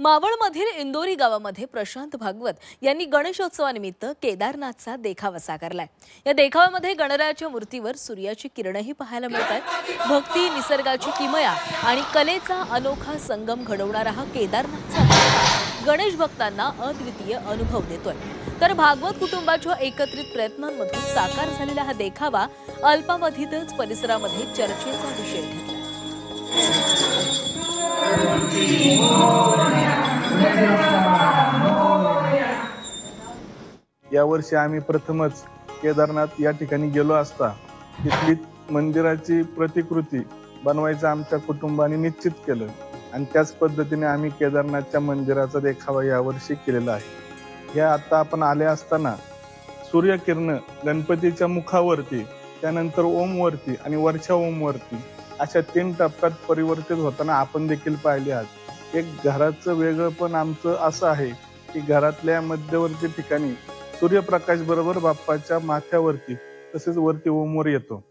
मावळमधील इंदोरी गावामध्ये प्रशांत भागवत यांनी गणेशोत्सवानिमित्त केदारनाथचा देखावा साकारलाय। या देखाव्यामध्ये गणरायाच्या मूर्तीवर सूर्याची किरणही पाहायला मिळतात। भक्ती, निसर्गाची किमया आणि कलेचा अनोखा संगम घडवणारा हा केदारनाथचा देखावा गणेश भक्तांना अद्वितीय अनुभव देतोय। तर भागवत कुटुंबाच्या एकत्रित प्रयत्नांमधून साकार झालेला हा देखावा अल्पावधीतच परिसरामध्ये चर्चेचा विषय ठरला। यावर्षी आम्ही प्रथमच केदारनाथ या ठिकाणी गेलो असता तिथली मंदिराची प्रतिकृती बनवायचं आमच्या कुटुंबाने निश्चित केलं आणि त्याच पद्धतीने आम्ही केदारनाथच्या मंदिराचा देखावा यावर्षी केलेला आहे। या आता आपण आले असताना सूर्यकिरण गणपतीच्या मुखावरती, त्यानंतर ओम वरती आणि वरच्या ओम वरती अशा 3 टप्प्यात परिवर्तित होताना आपण देखील पाहिले आहात। एक घराचं वेगळंपण आमचं असं आहे की घरातल्या मध्यवर्ती ठिकाणी सूर्यप्रकाश बरोबर बाप्पाच्या माथ्यावरती तसेच वरती ओमवर येतो।